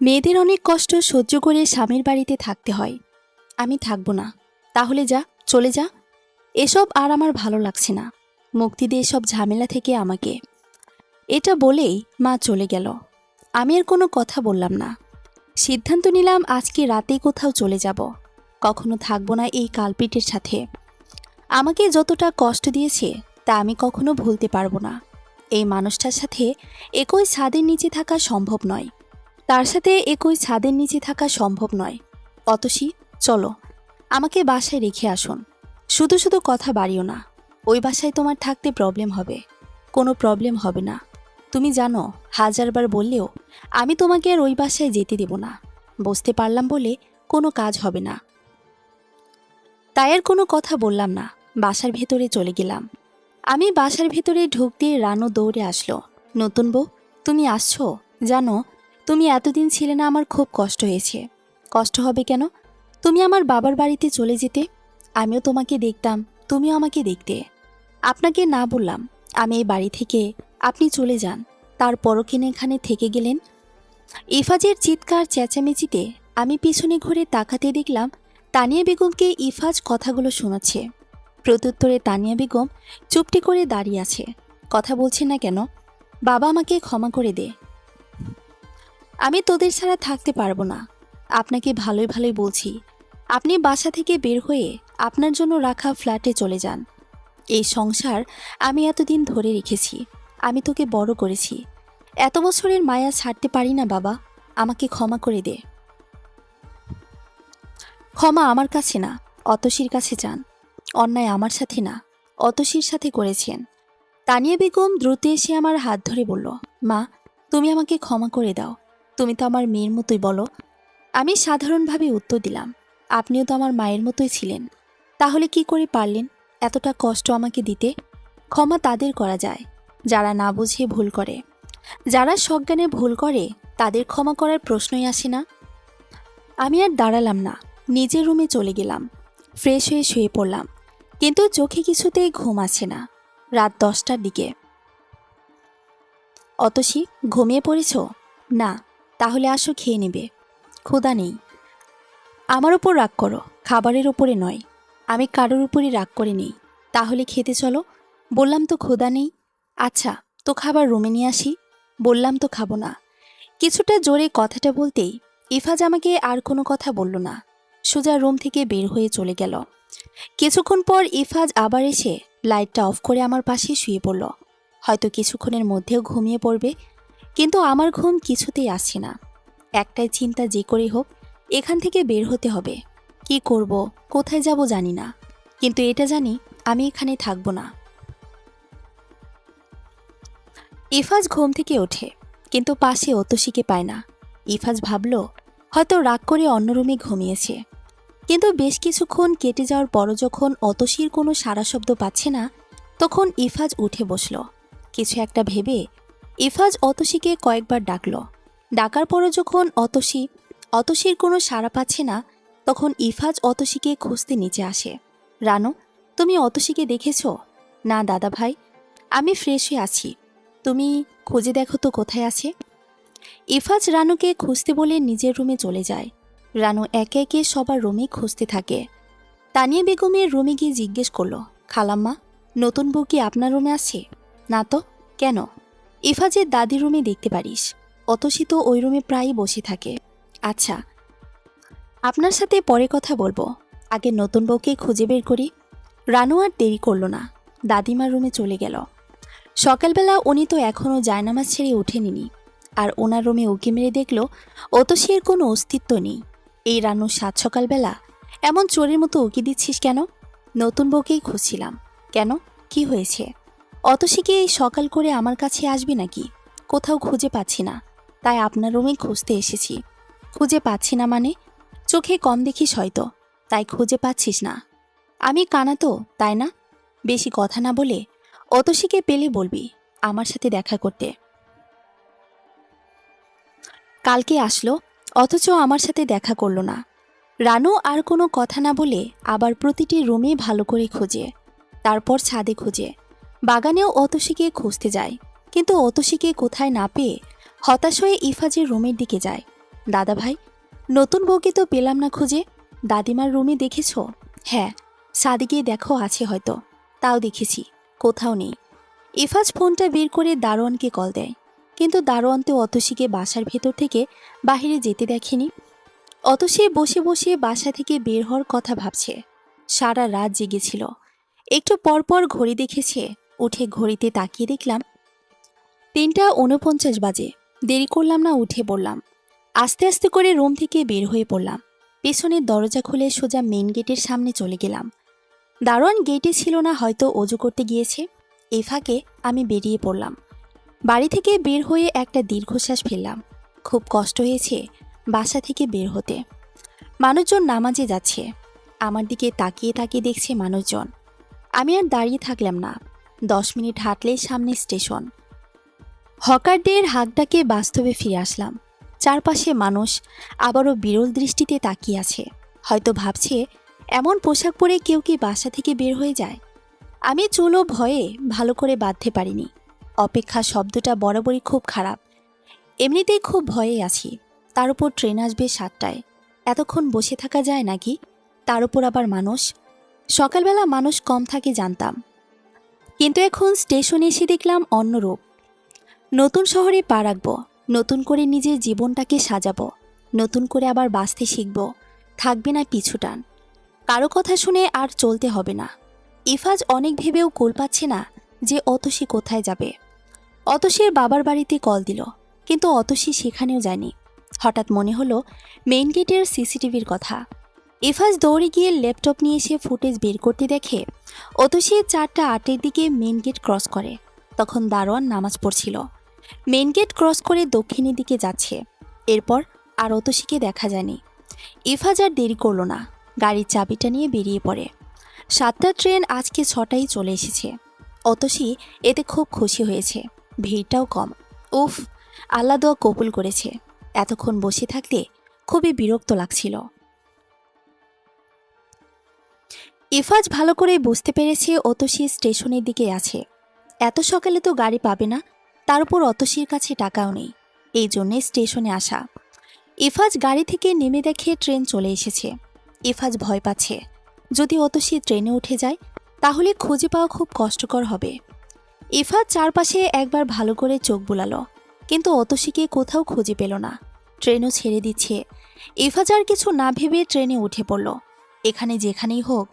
মেয়েদের অনেক কষ্ট সহ্য করে স্বামীর বাড়িতে থাকতে হয়। আমি থাকবো না। তাহলে যা, চলে যা। এসব আর আমার ভালো লাগছে না। মুক্তি দে এসব ঝামেলা থেকে আমাকে। এটা বলেই মা চলে গেল। আমি আর কোনো কথা বললাম না। সিদ্ধান্ত নিলাম আজকে রাতেই কোথাও চলে যাব। কখনো থাকবো না এই কালপিটের সাথে। আমাকে যতটা কষ্ট দিয়েছে তা আমি কখনো ভুলতে পারবো না। এই মানুষটার সাথে একই ছাদের নিচে থাকা সম্ভব নয়। তার সাথে একই ছাদের নিচে থাকা সম্ভব নয়। অতসী, চলো, আমাকে বাসায় রেখে আসুন। শুধু শুধু কথা বাড়িও না। ওই বাসায় তোমার থাকতে প্রবলেম হবে। কোনো প্রবলেম হবে না। তুমি জানো, হাজারবার বললেও আমি তোমাকে আর ওই বাসায় যেতে দেব না। বুঝতে পারলাম বলে কোনো কাজ হবে না। তাই আর কোনো কথা বললাম না। বাসার ভেতরে চলে গেলাম। আমি বাসার ভেতরে ঢুকতে রানু দৌড়ে আসলো। নতুন বউ, তুমি আসছো? জানো, তুমি এতদিন ছিলে না, আমার খুব কষ্ট হয়েছে। কষ্ট হবে কেন? তুমি আমার বাবার বাড়িতে চলে যেতে, আমিও তোমাকে দেখতাম, তুমিও আমাকে দেখতে। আপনাকে না বললাম আমি এই বাড়ি থেকে, আপনি চলে যান। তারপরও কিনা এখানে থেকে গেলেন। ইফাজের চিৎকার চেঁচামেচিতে আমি পিছনে ঘুরে তাকাতে দেখলাম তানিয়া বেগমকে ইফাজ কথাগুলো শোনাচ্ছে। প্রত্যুত্তরে তানিয়া বেগম চুপটি করে দাঁড়িয়ে আছে। কথা বলছে না কেন? বাবা, আমাকে ক্ষমা করে দে। আমি তোদের ছাড়া থাকতে পারবো না। আপনাকে ভালোই ভালোই বলছি, আপনি বাসা থেকে বের হয়ে আপনার জন্য রাখা ফ্ল্যাটে চলে যান। এই সংসার আমি এতদিন ধরে রেখেছি। আমি তোকে বড় করেছি। এত বছরের মায়া ছাড়তে পারি না বাবা। আমাকে ক্ষমা করে দে। ক্ষমা আমার কাছে না, অতসীর কাছে যান। অন্যায় আমার সাথে না, অতসীর সাথে করেছেন। তানিয়া বেগম দ্রুত এসে আমার হাত ধরে বলল, মা, তুমি আমাকে ক্ষমা করে দাও। তুমি তো আমার মেয়ের মতোই বলো। আমি সাধারণভাবে উত্তর দিলাম, আপনিও তো আমার মায়ের মতোই ছিলেন। তাহলে কি করে পারলেন এতটা কষ্ট আমাকে দিতে? ক্ষমা তাদের করা যায় যারা না বুঝে ভুল করে। যারা সজ্ঞানে ভুল করে তাদের ক্ষমা করার প্রশ্নই আসে না। আমি আর দাঁড়ালাম না, নিজের রুমে চলে গেলাম। ফ্রেশ হয়ে শুয়ে পড়লাম, কিন্তু চোখে কিছুতেই ঘুম আসে না। রাত 10টার দিকে। অতসী, ঘুমিয়ে পড়েছ? না। তাহলে আসো, খেয়ে নেবে। ক্ষুধা নেই। আমার উপর রাগ করো, খাবারের উপরে নয়। আমি কারোর উপরই রাগ করে নেই। তাহলে খেতে চলো। বললাম তো ক্ষুধা নেই। আচ্ছা, তো খাবার রুমে নিয়ে আসি। বললাম তো খাবো না। কিছুটা জোরে কথাটা বলতেই ইফাজ আমাকে আর কোনো কথা বলল না। সোজা রুম থেকে বের হয়ে চলে গেল। কিছুক্ষণ পর ইফাজ আবার এসে লাইটটা অফ করে আমার পাশে শুয়ে পড়ল। হয়তো কিছুক্ষণের মধ্যেও ঘুমিয়ে পড়বে, কিন্তু আমার ঘুম কিছুতেই আসছে না। একটাই চিন্তা, যে করে হোক এখান থেকে বের হতে হবে। কি করব, কোথায় যাব জানি না, কিন্তু এটা জানি আমি এখানে থাকবো না। ইফাজ ঘুম থেকে ওঠে, কিন্তু পাশে অতসীকে পায় না। ইফাজ ভাবল হয়তো রাগ করে অন্য রুমে ঘুমিয়েছে। কিন্তু বেশ কিছুক্ষণ কেটে যাওয়ার পরও যখন অতসীর কোনো সাড়া শব্দ পাচ্ছে না, তখন ইফাজ উঠে বসল। কিছু একটা ভেবে ইফাজ অতসীকে কয়েকবার ডাকল। ডাকার পরও যখন অতসীর কোনো সাড়া পাচ্ছে না, তখন ইফাজ অতসীকে খুঁজতে নিচে আসে। রানু, তুমি অতসীকে দেখেছ? না দাদা ভাই, আমি ফ্রেশ হয়ে আছি। তুমি খুঁজে দেখো তো কোথায় আছে। ইফাজ রানুকে খুঁজতে বলে নিজের রুমে চলে যায়। রানু একে একে সবার রুমে খুঁজতে থাকে। তানিয়া বেগমের রুমে গিয়ে জিজ্ঞেস করল, খালাম্মা, নতুন বউ কি আপনার রুমে আছে? না তো, কেন? ইফাজের দাদির রুমে দেখতে পারিস। অতসী তো ওই রুমে প্রায়ই বসে থাকে। আচ্ছা, আপনার সাথে পরে কথা বলবো, আগে নতুন বউকে খুঁজে বের করি। রানু আর দেরি করল না, দাদিমার রুমে চলে গেল। সকালবেলা উনি তো এখনও জায়নামাজ ছেড়ে ওঠেনি, আর ওনার রুমে উঁকি মেরে দেখল অতসীর কোনো অস্তিত্ব নেই। এই রানু সাত সকালবেলা এমন চোরের মতো উঁকি দিচ্ছিস কেন? নতুন বউকেই খুঁজছিলাম। কেন, কি হয়েছে? অতসীকে এই সকাল করে আমার কাছে আসবি নাকি? কোথাও খুঁজে পাচ্ছি না, তাই আপনার রুমে খুঁজতে এসেছি। খুঁজে পাচ্ছি না মানে? চোখে কম দেখিস হয়তো, তাই খুঁজে পাচ্ছিস না। আমি কানা তো, তাই না? বেশি কথা না বলে অতসীকে পেলে বলবি আমার সাথে দেখা করতে। কালকে আসলো, অথচ আমার সাথে দেখা করলো না। রানু আর কোনো কথা না বলে আবার প্রতিটি রুমে ভালো করে খোঁজে। তারপর ছাদে খোঁজে, বাগানেও অতসীকে খুঁজতে যায়। কিন্তু অতসীকে কোথায় না পেয়ে হতাশ হয়ে ইফাজের রুমের দিকে যায়। দাদা ভাই, নতুন বউকে তো পেলাম না খুঁজে। দাদিমার রুমে দেখেছ? হ্যাঁ, ছাদে গিয়ে দেখো আছে হয়তো। তাও দেখেছি, কোথাও নেই। ইফাজ ফোনটা বের করে দারোয়ানকে কল দেয়, কিন্তু দারোয়ান তো অতসীকে বাসার ভেতর থেকে বাহিরে যেতে দেখেনি। অতসী বসে বসে বাসা থেকে বের হওয়ার কথা ভাবছে। সারা রাত জেগেছিল। একটু পরপর ঘড়ি দেখেছে। উঠে ঘড়িতে তাকিয়ে দেখলাম 3:49 বাজে। দেরি করলাম না, উঠে পড়লাম। আস্তে আস্তে করে রুম থেকে বের হয়ে পড়লাম। পেছনের দরজা খুলে সোজা মেইন গেটের সামনে চলে গেলাম। দারোয়ান গেটে ছিল না, হয়তো অজু করতে গিয়েছে। এই ফাঁকে আমি বেরিয়ে পড়লাম। বাড়ি থেকে বের হয়ে একটা দীর্ঘশ্বাস ফেললাম। খুব কষ্ট হয়েছে বাসা থেকে বের হতে। মানুষজন নামাজে যাচ্ছে। আমার দিকে তাকিয়ে তাকিয়ে দেখছে মানুষজন। আমি আর দাঁড়িয়ে থাকলাম না। 10 মিনিট হাঁটলেই সামনে স্টেশন। হকারদের হাঁকডাকে বাস্তবে ফিরে আসলাম। চারপাশে মানুষ আবারও বিরল দৃষ্টিতে তাকিয়ে আছে। হয়তো ভাবছে, এমন পোশাক পরে কেউ কি বাসা থেকে বের হয়ে যায়? আমি চুলও ভয়ে ভালো করে বাঁধতে পারিনি। অপেক্ষা শব্দটা বরাবরই খুব খারাপ। এমনিতেই খুব ভয়ে আছি। তার উপর ট্রেন আসবে 7টায়। এতক্ষণ বসে থাকা যায় নাকি? তার উপর আবার মানুষ। সকালবেলা মানুষ কম থাকে জানতাম, কিন্তু এখন স্টেশনে এসে দেখলাম অন্য রূপ। নতুন শহরে পা রাখব, নতুন করে নিজের জীবনটাকে সাজাবো, নতুন করে আবার বাঁচতে শিখব। থাকবে না পিছুটান। কারো কথা শুনে আর চলতে হবে না। ইফাজ অনেক ভেবেও কুল পাচ্ছে না যে অতসী কোথায় যাবে। অতসীর বাবার বাড়িতে কল দিল, কিন্তু অতসী সেখানেও যায়নি। হঠাৎ মনে হলো মেইন গেটের সিসিটিভির কথা। ইফাজ দৌড়ে গিয়ে ল্যাপটপ নিয়ে এসে ফুটেজ বের করতে দেখে অতসী 4:08 দিকে মেইন গেট ক্রস করে। তখন দারোয়ান নামাজ পড়ছিল। মেইন গেট ক্রস করে দক্ষিণের দিকে যাচ্ছে। এরপর আর অতসীকে দেখা যায়নি। ইফাজ আর দেরি করল না, গাড়ির চাবিটা নিয়ে বেরিয়ে পড়ে। 7টার ট্রেন আজকে 6টায় চলে এসেছে। অতসী এতে খুব খুশি হয়েছে। ভিড়টাও কম। উফ, আল্লাহ দোয়া কবুল করেছে। এতক্ষণ বসে থাকতে খুবই বিরক্ত লাগছিল। ইফাজ ভালো করে বুঝতে পেরেছে অতসী স্টেশনের দিকে আছে। এত সকালে তো গাড়ি পাবে না, তার উপর অতসীর কাছে টাকাও নেই। এই জন্যে স্টেশনে আসা। ইফাজ গাড়ি থেকে নেমে দেখে ট্রেন চলে এসেছে। ইফাজ ভয় পাচ্ছে, যদি অতসী ট্রেনে উঠে যায় তাহলে খুঁজে পাওয়া খুব কষ্টকর হবে। ইফাজ চারপাশে একবার ভালো করে চোখ বুলালো, কিন্তু অতসীকে কোথাও খুঁজে পেল না। ট্রেনও ছেড়ে দিচ্ছে। ইফাজ আর কিছু না ভেবে ট্রেনে উঠে পড়ল। এখানে যেখানেই হোক,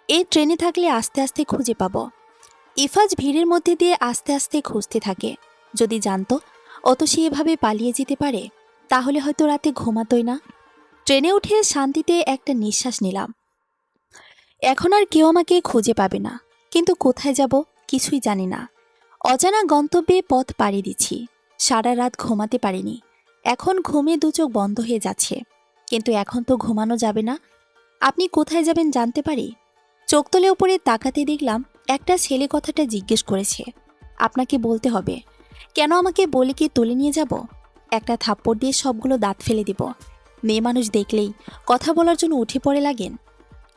এই ট্রেনে থাকলে আস্তে আস্তে খুঁজে পাব। ইফাজ ভিড়ের মধ্যে দিয়ে আস্তে আস্তে খুঁজতে থাকে। যদি জানতো অতসী এভাবে পালিয়ে যেতে পারে, তাহলে হয়তো রাতে ঘুমাতোই না। ট্রেনে উঠে শান্তিতে একটা নিঃশ্বাস নিলাম। এখন আর কেউ আমাকে খুঁজে পাবে না। কিন্তু কোথায় যাব কিছুই জানি না। অজানা গন্তব্যে পথ পাড়ি দিচ্ছি। সারা রাত ঘুমাতে পারিনি। এখন ঘুমে দু চোখ বন্ধ হয়ে যাচ্ছে। কিন্তু এখন তো ঘুমানো যাবে না। আপনি কোথায় যাবেন জানতে পারি? চোখ তুলে উপরে তাকাতে দেখলাম একটা ছেলে কথাটা জিজ্ঞেস করেছে। আপনাকে বলতে হবে। কেন আমাকে বলে কি তুলে নিয়ে যাব? একটা থাপ্পড় দিয়ে সবগুলো দাঁত ফেলে দিব। মেয়ে মানুষ দেখলেই কথা বলার জন্য উঠে পড়ে লাগেন।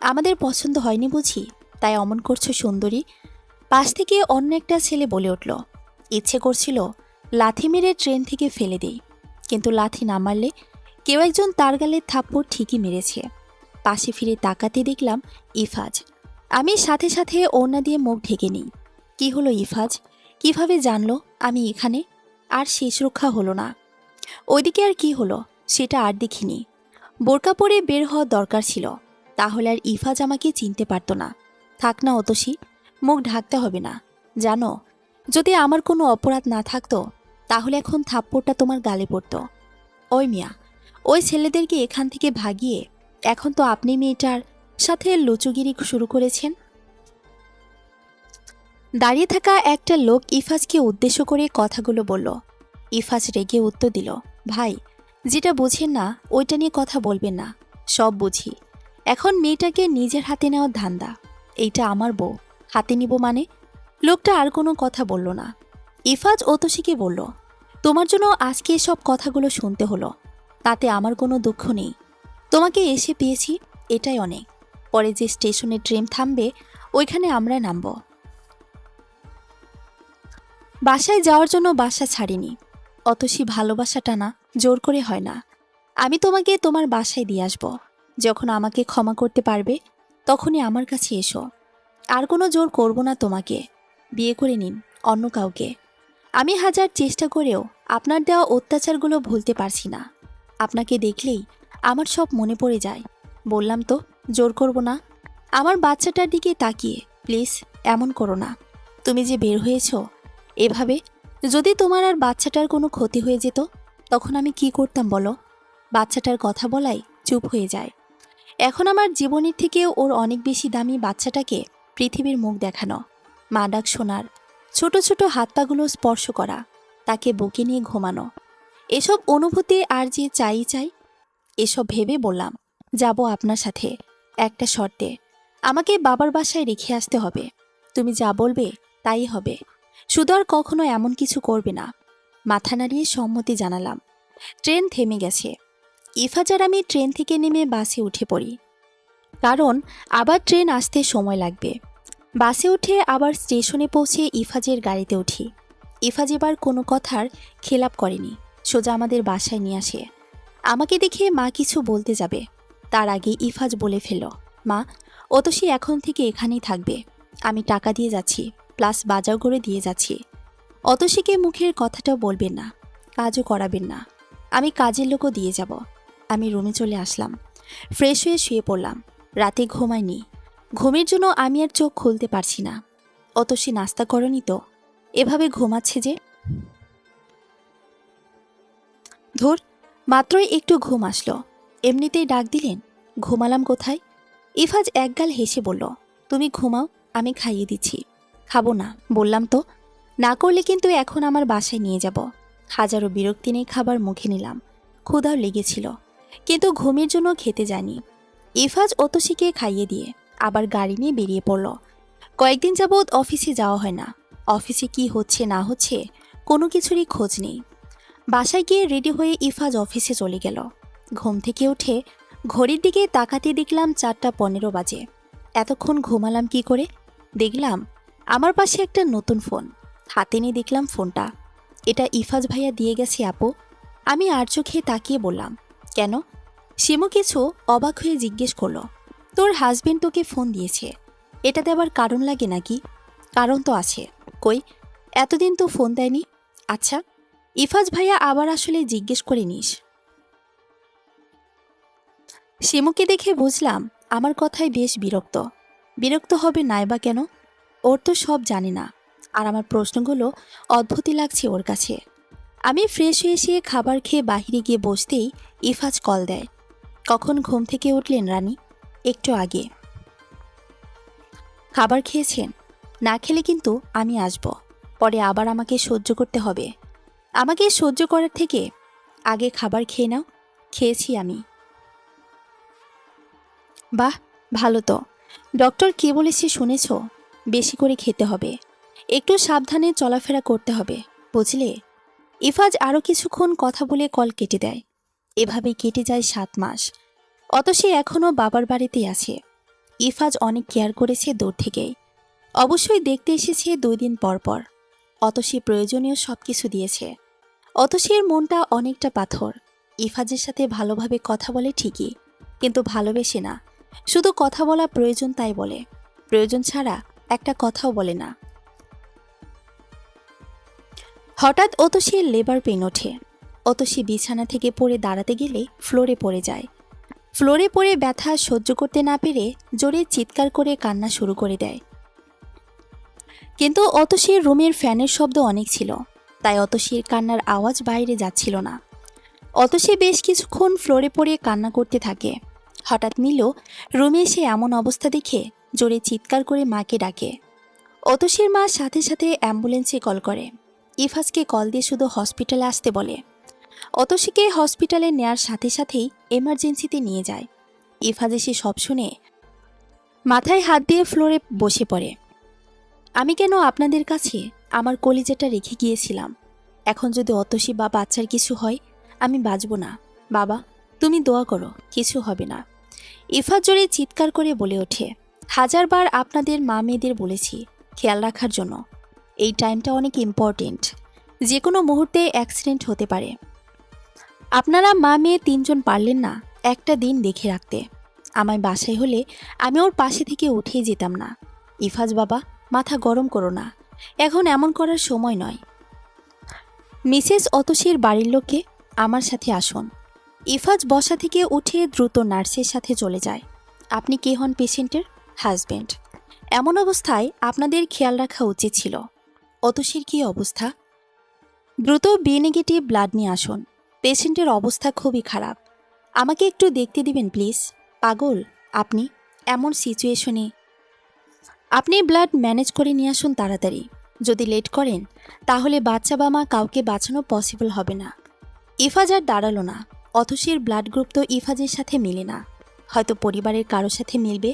আমাদের পছন্দ হয়নি বুঝি, তাই অমন করছো সুন্দরী? পাশ থেকে অন্য একটা ছেলে বলে উঠল। ইচ্ছে করছিল লাথি মেরে ট্রেন থেকে ফেলে দেই, কিন্তু লাথি না মারলে কেউ একজন তার গালে থাপ্পড় ঠিকই মেরেছে। পাশে ফিরে তাকাতে দেখলাম ইফাজ। আমি সাথে সাথে ওড়না দিয়ে মুখ ঢেকে নিই। কি হলো ইফাজ? কিভাবে জানলো আমি এখানে? আর শেষ রক্ষা হলো না। ওইদিকে আর কি হলো সেটা আর দেখিনি। বোরকা পরে বের হওয়ার দরকার ছিল, তাহলে আর ইফাজ আমাকে চিনতে পারতো না। থাক না অতসী, মুখ ঢাকতে হবে না। জানো, যদি আমার কোনো অপরাধ না থাকতো তাহলে এখন থাপ্পড়টা তোমার গালে পড়তো। ওই মিয়া, ওই ছেলেদেরকে এখান থেকে ভাগিয়ে এখন তো আপনি মেয়েটার সাথে লুচুগিরি শুরু করেছেন। দাঁড়িয়ে থাকা একটা লোক ইফাজকে উদ্দেশ্য করে কথাগুলো বলল। ইফাজ রেগে উত্তর দিল, ভাই, যেটা বুঝেন না ওইটা নিয়ে কথা বলবেন না। সব বুঝি। এখন মেয়েটাকে নিজের হাতে নেওয়ার ধান্দা। এইটা আমার বউ, হাতে নিব মানে? লোকটা আর কোনো কথা বলল না। ইফাজ অতসীকে বলল, তোমার জন্য আজকে এসব কথাগুলো শুনতে হলো। তাতে আমার কোনো দুঃখ নেই। তোমাকে এসে পেয়েছি, এটাই অনেক। পরে যে স্টেশনে ট্রেন থামবে ওইখানে আমরা নামব। বাসায় যাওয়ার জন্য বাসা ছাড়িনি। অতসী ভালোবাসাটা না জোর করে হয় না। আমি তোমাকে তোমার বাসায় দিয়ে আসব। যখন আমাকে ক্ষমা করতে পারবে তখনই আমার কাছে এসো। আর কোনো জোর করব না তোমাকে। বিয়ে করে নিন অন্য কাউকে। আমি হাজার চেষ্টা করেও আপনার দেওয়া অত্যাচারগুলো ভুলতে পারছি না। আপনাকে দেখলেই আমার সব মনে পড়ে যায়। বললাম তো জোর করব না। আমার বাচ্চাটার দিকে তাকিয়ে প্লিজ এমন করো না। তুমি যে বের হয়েছো এভাবে, যদি তোমার আর বাচ্চাটার কোনো ক্ষতি হয়ে যেত তখন আমি কি করতাম বলো? বাচ্চাটার কথা বলাই চুপ হয়ে যায়। এখন আমার জীবনের থেকেও ওর অনেক বেশি দামি বাচ্চাটাকে পৃথিবীর মুখ দেখানো, মা ডাক শোনার, ছোট ছোট হাত পাগুলো স্পর্শ করা, তাকে বুকে নিয়ে ঘুমানো, এসব অনুভূতি আর যে চাই চাই। এসব ভেবে বললাম যাব আপনার সাথে, একটা শর্তে। আমাকে বাবার বাসায় রেখে আসতে হবে। তুমি যা বলবে তাই হবে। শুধু আর কখনো এমন কিছু করবে না। মাথা নাড়িয়ে সম্মতি জানালাম। ট্রেন থেমে গেছে। ইফাজ আর আমি ট্রেন থেকে নেমে বাসে উঠে পড়ি, কারণ আবার ট্রেন আসতে সময় লাগবে। বাসে উঠে আবার স্টেশনে পৌঁছে ইফাজের গাড়িতে উঠি। ইফাজ এবার কোনো কথার খেলাপ করেনি, সোজা আমাদের বাসায় নিয়ে আসে। আমাকে দেখে মা কিছু বলতে যাবে, তার আগে ইফাজ বলে ফেল, মা অতসী এখন থেকে এখানেই থাকবে। আমি টাকা দিয়ে যাচ্ছি, প্লাস বাজার করে দিয়ে যাচ্ছি। অতসীকে মুখের কথাটা বলবেন না, কাজও করাবেন না। আমি কাজের লোকও দিয়ে যাব। আমি রুমে চলে আসলাম। ফ্রেশ হয়ে শুয়ে পড়লাম। রাতে ঘুমাইনি। ঘুমের জন্য আমি আর চোখ খুলতে পারছি না। অতসী নাস্তা করনি তো? এভাবে ঘুমাচ্ছে যে। ধুর, মাত্রই একটু ঘুম আসলো, এমনিতেই ডাক দিলেন। ঘুমালাম কোথায়? ইফাজ একগাল হেসে বলল, তুমি ঘুমাও, আমি খাইয়ে দিচ্ছি। খাবো না বললাম তো। না করলে কিন্তু এখন আমার বাসায় নিয়ে যাব। হাজারো বিরক্তি নেই খাবার মুখে নিলাম। ক্ষুধাও লেগেছিল, কিন্তু ঘুমের জন্য খেতে যায়নি। ইফাজ অতসীকে খাইয়ে দিয়ে আবার গাড়ি নিয়ে বেরিয়ে পড়ল। কয়েকদিন যাবৎ অফিসে যাওয়া হয় না। অফিসে কি হচ্ছে না হচ্ছে কোনো কিছুরই খোঁজ নেই। বাসায় গিয়ে রেডি হয়ে ইফাজ অফিসে চলে গেল। ঘুম থেকে উঠে ঘড়ির দিকে তাকাতে দেখলাম 4:15 বাজে। এতক্ষণ ঘুমালাম কি করে? দেখলাম আমার পাশে একটা নতুন ফোন। হাতে নিয়ে দেখলাম ফোনটা। এটা ইফাজ ভাইয়া দিয়ে গেছে আপু। আমি আর চোখে তাকিয়ে বললাম, কেন? শিমু কিছু অবাক হয়ে জিজ্ঞেস করলো, তোর হাজবেন্ড তোকে ফোন দিয়েছে, এটাতে আবার কারণ লাগে নাকি? কারণ তো আছে। কই, এতদিন তো ফোন দেয়নি। আচ্ছা, ইফাজ ভাইয়া আবার আসলে জিজ্ঞেস করে নিস। শিমুকে দেখে বুঝলাম আমার কথায় বেশ বিরক্ত। বিরক্ত হবে নাইবা কেন? ওর তো সব জানে না, আর আমার প্রশ্নগুলো অদ্ভুতই লাগছে ওর কাছে। আমি ফ্রেশ হয়ে এসে খাবার খেয়ে বাহিরে গিয়ে বসতেই ইফাজ কল দেয়। কখন ঘুম থেকে উঠলেন রানী? একটু আগে। খাবার খেয়েছেন? না খেলে কিন্তু আমি আসব, পরে আবার আমাকে সহ্য করতে হবে। আমাকে সহ্য করার থেকে আগে খাবার খেয়ে নাও। খেয়েছি আমি। বাহ, ভালো তো। ডক্টর কে বলেছে শুনেছ? বেশি করে খেতে হবে, একটু সাবধানে চলাফেরা করতে হবে, বুঝলে? ইফাজ আরও কিছুক্ষণ কথা বলে কল কেটে দেয়। এভাবেই কেটে যায় 7 মাস। অতসী এখনও বাবার বাড়িতেই আছে। ইফাজ অনেক কেয়ার করেছে দূর থেকেই। অবশ্যই দেখতে এসেছে 2 দিন পর পর। অতসী প্রয়োজনীয় সব কিছু দিয়েছে। অতসীর মনটা অনেকটা পাথর। ইফাজের সাথে ভালোভাবে কথা বলে ঠিকই, কিন্তু ভালোবেসে না। শুধু কথা বলা প্রয়োজন তাই বলে, প্রয়োজন ছাড়া একটা কথাও বলে না। হঠাৎ অতসীর লেবার পেন ওঠে। অতসী বিছানা থেকে পড়ে দাঁড়াতে গেলে ফ্লোরে পড়ে যায়। ফ্লোরে পড়ে ব্যথা সহ্য করতে না পেরে জোরে চিৎকার করে কান্না শুরু করে দেয়। কিন্তু অতসীর রুমের ফ্যানের শব্দ অনেক ছিল, তাই অতসীর কান্নার আওয়াজ বাইরে যাচ্ছিল না। অতসী বেশ কিছুক্ষণ ফ্লোরে পড়ে কান্না করতে থাকে। হঠাৎ নীলু রুমে এসে এমন অবস্থা দেখে জোরে চিৎকার করে মাকে ডাকে। অতসীর মা সাথে সাথে অ্যাম্বুলেন্সে কল করে। ইফাজকে কল দিয়ে শুধু হসপিটালে আসতে বলে। অতসীকে হসপিটালে নেয়ার সাথে সাথেই এমার্জেন্সিতে নিয়ে যায়। ইফাজ এসে সব শুনে মাথায় হাত দিয়ে ফ্লোরে বসে পড়ে। আমি কেন আপনাদের কাছে আমার কলিজাটা রেখে গিয়েছিলাম? এখন যদি অতসী বা বাচ্চার কিছু হয় আমি বাঁচব না। বাবা, তুমি দোয়া করো, কিছু হবে না। ইফাজ জোরে চিৎকার করে বলে ওঠে, 1000বার আপনাদের মা মেয়েদের বলেছি খেয়াল রাখার জন্য। এই টাইমটা অনেক ইম্পর্টেন্ট, যে কোনো মুহূর্তে অ্যাক্সিডেন্ট হতে পারে। আপনারা মা মেয়ে তিনজন পারলেন না একটা দিন দেখে রাখতে? আমায় বাসায় হলে আমি ওর পাশে থেকে উঠেই যেতাম না। ইফাজ বাবা, মাথা গরম করো না, এখন এমন করার সময় নয়। মিসেস অতসীর বাড়ির লোককে আমার সাথে আসুন। ইফাজ বসা থেকে উঠে দ্রুত নার্সের সাথে চলে যায়। আপনি কে হন? পেশেন্টের হাজবেন্ড। এমন অবস্থায় আপনাদের খেয়াল রাখা উচিত ছিল। অতসীর কী অবস্থা? দ্রুত বি নেগেটিভ ব্লাড নিয়ে আসুন। পেশেন্টের অবস্থা খুবই খারাপ। আমাকে একটু দেখতে দিবেন প্লিজ। পাগল আপনি? এমন সিচুয়েশনে আপনি ব্লাড ম্যানেজ করে নিয়ে আসুন তাড়াতাড়ি। যদি লেট করেন তাহলে বাচ্চা বা মা কাউকে বাঁচানো পসিবল হবে না। ইফাজ আর দাঁড়ালো না। অতসীর ব্লাড গ্রুপ তো ইফাজের সাথে মিলে না, হয়তো পরিবারের কারোর সাথে মিলবে।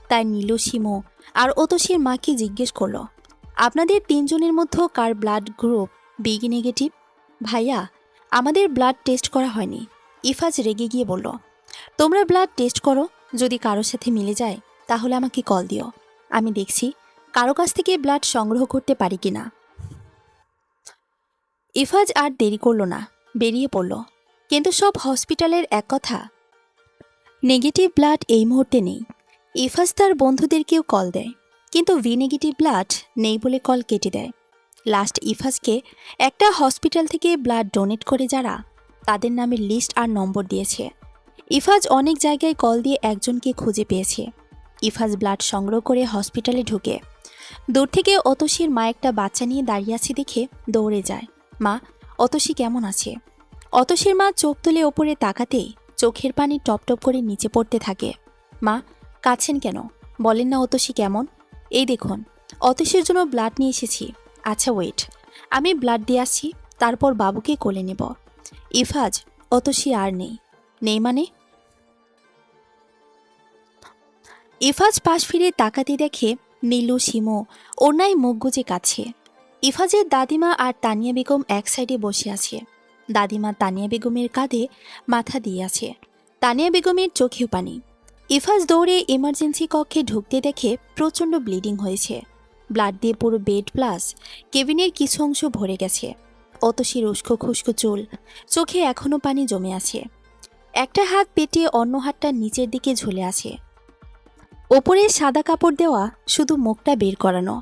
তাই নীলু, শিমু আর অতসীর মাকে জিজ্ঞেস করলো, আপনাদের তিনজনের মধ্যে কার ব্লাড গ্রুপ বি নেগেটিভ? ভাইয়া, আমাদের ব্লাড টেস্ট করা হয়নি। ইফাজ রেগে গিয়ে বলল, তোমরা ব্লাড টেস্ট করো, যদি কারোর সাথে মিলে যায় তাহলে আমাকে কল দিও। আমি দেখছি কারো কাছ থেকে ব্লাড সংগ্রহ করতে পারি কিনা। ইফাজ আর দেরি করল না, বেরিয়ে পড়ল। কিন্তু সব হসপিটালের এক কথা, নেগেটিভ ব্লাড এই মুহূর্তে নেই। ইফাজ তার বন্ধুদেরকেও কল দেয়, কিন্তু ভি নেগেটিভ ব্লাড নেই বলে কল কেটে দেয়। লাস্ট ইফাজকে একটা হসপিটাল থেকে ব্লাড ডোনেট করে যারা, তাদের নামের লিস্ট আর নম্বর দিয়েছে। ইফাজ অনেক জায়গায় কল দিয়ে একজনকে খুঁজে পেয়েছে। ইফাজ ব্লাড সংগ্রহ করে হসপিটালে ঢুকে দূর থেকে অতসীর মা একটা বাচ্চা নিয়ে দাঁড়িয়ে আছে দেখে দৌড়ে যায়। মা, অতসী কেমন আছে? অতসীর মা চোখ তুলে ওপরে তাকাতেই চোখের পানি টপ টপ করে নিচে পড়তে থাকে। মা, কাঁদছেন কেন? বলেন না অতসী কেমন? এই দেখুন, অতসীর জন্য ব্লাড নিয়ে এসেছি। আচ্ছা ওয়েট, আমি ব্লাড দিয়ে আসছি, তারপর বাবুকে কোলে নেব। ইফাজ, অতসী আর নেই। নেই মানে? ইফাজ পাশ ফিরে তাকাতে দেখে নীলু, শিমু ওনায় মুখ গুজে কাছে। ইফাজের দাদিমা আর তানিয়া বেগম এক সাইডে বসে আছে। দাদিমা তানিয়া বেগমের কাঁধে মাথা দিয়ে আছে। তানিয়া বেগমের চোখেও পানি। ইফাজ দৌড়ে ইমার্জেন্সি কক্ষে ঢুকতে দেখে প্রচণ্ড ব্লিডিং হয়েছে। ব্লাড দিয়ে পুরো বেড প্লাস কেবিনের কিছু অংশ ভরে গেছে। অতসীর উস্কো খুস্কো চুল, চোখে এখনও পানি জমে আছে। একটা হাত পেটে, অন্য হাতটা নিচের দিকে ঝুলে আছে। ওপরে সাদা কাপড় দেওয়া, শুধু মুখটা বের করানো।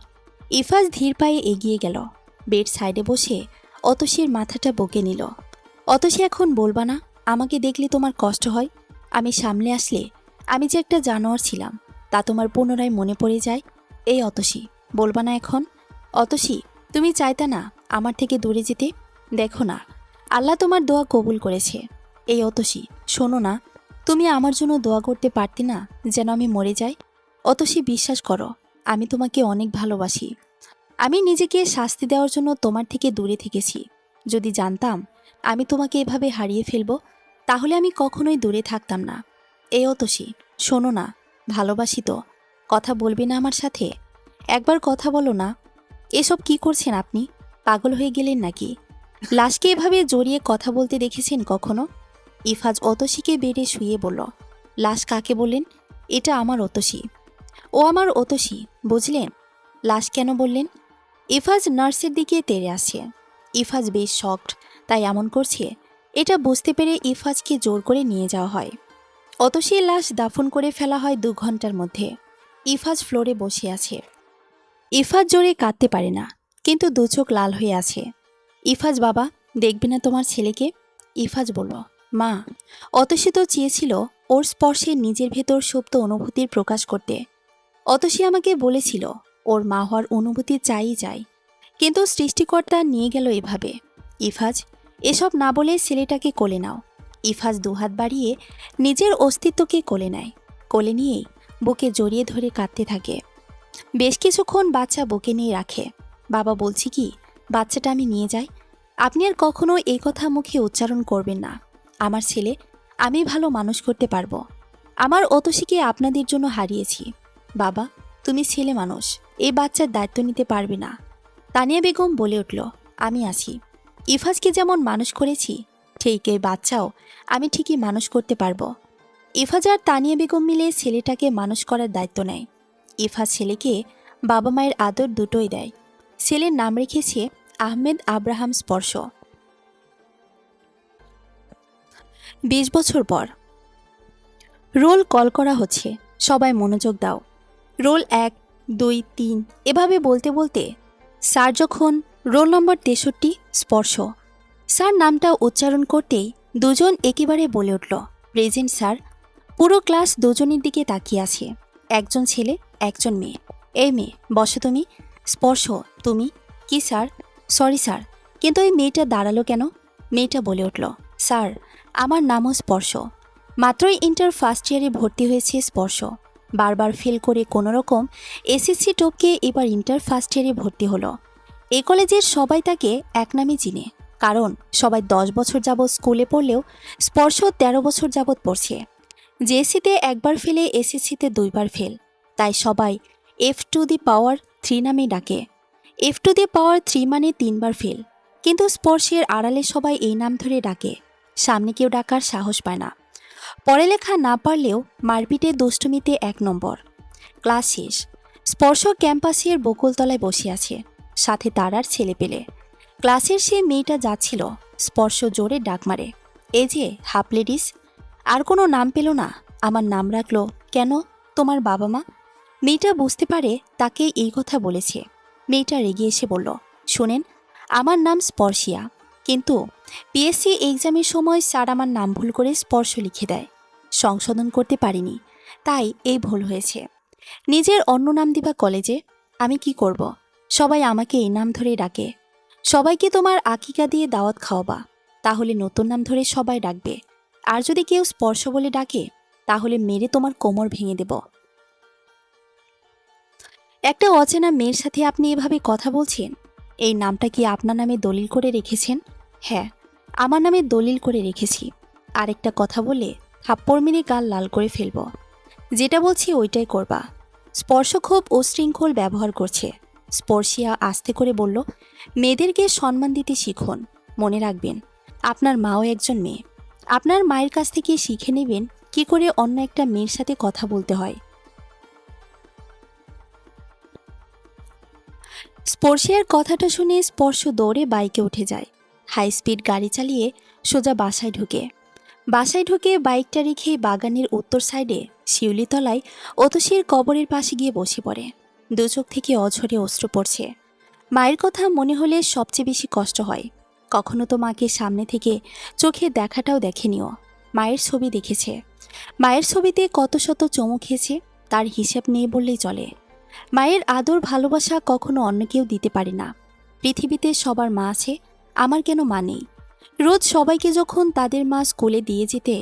ইফাজ ধীর পায়ে এগিয়ে গেল। বেড সাইডে বসে অতসীর মাথাটা বকে নিল। অতসী, এখন বলবা না? আমাকে দেখলে তোমার কষ্ট হয়? আমি সামনে আসলে আমি যে একটা জানোয়ার ছিলাম তা তোমার পুনরায় মনে পড়ে যায়। এই অতসী, বলবা না এখন? অতসী, তুমি চাইতা না আমার থেকে দূরে যেতে? দেখো না, আল্লাহ তোমার দোয়া কবুল করেছে। এই অতসী, শোনো না, তুমি আমার জন্য দোয়া করতে পারতে না যেন আমি মরে যাই? অতসী, বিশ্বাস করো, আমি তোমাকে অনেক ভালোবাসি। আমি নিজেকে শাস্তি দেওয়ার জন্য তোমার থেকে দূরে থেকেছি। যদি জানতাম আমি তোমাকে এভাবে হারিয়ে ফেলব, তাহলে আমি কখনোই দূরে থাকতাম না। এই অতসী, শোনো না, ভালোবাসি তো। কথা বলবে না আমার সাথে? একবার কথা বলো না। এসব কি করছেন আপনি? পাগল হয়ে গেলেন নাকি? লাশকে এভাবে জড়িয়ে কথা বলতে দেখেছেন কখনো? ইফাজ অতসীকে বেড়ে শুয়ে বলল, লাশ কাকে বললেন? এটা আমার অতসী। ও আমার অতসী, বুঝলেন? লাশ কেন বললেন? ইফাজ নার্সের দিকে তেড়ে আসছে। ইফাজ বেশ শকড, তাই এমন করছে এটা বুঝতে পেরে ইফাজকে জোর করে নিয়ে যাওয়া হয়। অতসীর লাশ দাফন করে ফেলা হয় 2 ঘন্টার মধ্যে। ইফাজ ফ্লোরে বসে আছে। ইফাজ জোরে কাঁদতে পারে না, কিন্তু 2 চোখ লাল হয়ে আছে। ইফাজ, বাবা, দেখবে না তোমার ছেলেকে? ইফাজ বলল, মা, অতসী তো চেয়েছিল ওর স্পর্শে নিজের ভেতর সুপ্ত অনুভূতির প্রকাশ করতে। অতসী আমাকে বলেছিল ওর মা হওয়ার অনুভূতি চাই, কিন্তু সৃষ্টিকর্তা নিয়ে গেল এভাবে। ইফাজ, এসব না বলে ছেলেটাকে কোলে নাও। ইফাজ 2 হাত বাড়িয়ে নিজের অস্তিত্বকে কোলে নেয়। কোলে নিয়েই বুকে জড়িয়ে ধরে কাঁদতে থাকে। বেশ কিছুক্ষণ বাচ্চা বুকে নিয়ে রাখে। বাবা, বলছি কি, বাচ্চাটা আমি নিয়ে যাই। আপনি আর কখনো এই কথা মুখে উচ্চারণ করবেন না। আমার ছেলে আমি ভালো মানুষ করতে পারবো। আমার অতসীকে আপনাদের জন্য হারিয়েছি। বাবা, তুমি ছেলে মানুষ, এই বাচ্চার দায়িত্ব নিতে পারবে না। তানিয়া বেগম বলে উঠল, আমি আছি। ইফাজকে যেমন মানুষ করেছি, ঠিক এই বাচ্চাও আমি ঠিকই মানুষ করতে পারবো। ইফাজ আর তানিয়া বেগম মিলে ছেলেটাকে মানুষ করার দায়িত্ব নেয়। ইফাজ ছেলেকে বাবা মায়ের আদর দুটোই দেয়। ছেলের নাম রেখেছে আহমেদ আব্রাহাম স্পর্শ। 20 বছর পর। রোল কল করা হচ্ছে, সবাই মনোযোগ দাও। রোল 1, 2, 3 এভাবে বলতে বলতে স্যার যখন রোল নম্বর 63 স্পর্শ, স্যার নামটা উচ্চারণ করতেই দুজন একেবারে বলে উঠল, প্রেজেন্ট স্যার। পুরো ক্লাস দুজনের দিকে তাকিয়ে আছে, একজন ছেলে একজন মেয়ে। এই মেয়ে, বসো তুমি। স্পর্শ, তুমি? কি স্যার? Sorry sir. কিন্তু ওই মেয়েটা দাঁড়ালো কেন? মেয়েটা বলে উঠল, স্যার আমার নামও স্পর্শ। মাত্রই ইন্টার ফার্স্ট ইয়ারে ভর্তি হয়েছে স্পর্শ। বারবার ফেল করে কোনোরকম এসএসসি টপকে এবার ইন্টার ফার্স্ট ইয়ারে ভর্তি হলো। এই কলেজের সবাই তাকে এক নামে চিনে, কারণ সবাই 10 বছর যাবৎ স্কুলে পড়লেও স্পর্শ 13 বছর যাবৎ পড়ছে। জেএসসিতে একবার ফেলে এসএসসিতে 2বার ফেল, তাই সবাই F⁻³ নামে ডাকে। F⁻³ মানে 3বার ফেল, কিন্তু স্পর্শের আড়ালে সবাই এই নাম ধরে ডাকে, সামনে কেউ ডাকার সাহস পায় না। পড়ালেখা না পারলেও মারপিটে দুষ্টুমিতে 1 নম্বর। ক্লাস শেষ, স্পর্শ ক্যাম্পাসের বকুলতলায় বসে আছে, সাথে তার আর ছেলে পেলে। ক্লাসের সে মেয়েটা যাচ্ছিল, স্পর্শ জোরে ডাক মারে, এই যে হাফ লেডিস। আর কোনো নাম পেল না, আমার নাম রাখলো কেন? তোমার বাবা মা? মেয়েটা বুঝতে পারে তাকে এই কথা বলেছে। মেয়েটা রেগে এসে বলল, শোনেন, আমার নাম স্পর্শিয়া, কিন্তু পিএসসি এক্সামের সময় স্যার আমার নাম ভুল করে স্পর্শ লিখে দেয়, সংশোধন করতে পারিনি, তাই এই ভুল হয়েছে। নিজের অন্য নাম দিবা কলেজে, আমি কি করব? সবাই আমাকে এই নাম ধরে ডাকে। সবাইকে তোমার আকিকা দিয়ে দাওয়াত খাওয়াবা, তাহলে নতুন নাম ধরে সবাই ডাকবে। আর যদি কেউ স্পর্শ বলে ডাকে, তাহলে মেরে তোমার কোমর ভেঙে দেব। একটা অচেনা মেয়ের সাথে আপনি এভাবে কথা বলছেন? এই নামটা কি আপনার নামে দলিল করে রেখেছেন? হ্যাঁ, আমার নামে দলিল করে রেখেছি। আরেকটা কথা বলে থাপ্পড় মেরে গাল লাল করে ফেলব। যেটা বলছি ওইটাই করবা। স্পর্শ খুব উশৃঙ্খল ব্যবহার করছে। স্পর্শিয়া আস্তে করে বলল, মেয়েদেরকে সম্মান দিতে শিখুন। মনে রাখবেন, আপনার মাও একজন মেয়ে। আপনার মায়ের কাছ থেকে শিখে নেবেন কি করে অন্য একটা মেয়ের সাথে কথা বলতে হয়। স্পর্শিয়ার কথাটা শুনে স্পর্শ দৌড়ে বাইকে উঠে যায়। হাই স্পিড গাড়ি চালিয়ে সোজা বাসায় ঢুকে বাইকটা রেখে বাগানের উত্তর সাইডে শিউলিতলায় অতসীর কবরের পাশে গিয়ে বসে পড়ে। দু চোখ থেকে অঝরে অশ্রু পড়ছে। মায়ের কথা মনে হলে সবচেয়ে বেশি কষ্ট হয়। কখনো তো মাকে সামনে থেকে চোখে দেখাটাও দেখেনিও। মায়ের ছবি দেখেছে, মায়ের ছবিতে কত শত চমু খেয়েছে, তার হিসেব নেই বললেই চলে। মায়ের আদর ভালোবাসা কখনো অন্য কেউ দিতে পারে না। পৃথিবীতে সবার মা আছে, আমার কেন মা নেই? রোজ সবাইকে যখন তাদের মা স্কুলে দিয়ে যেতে,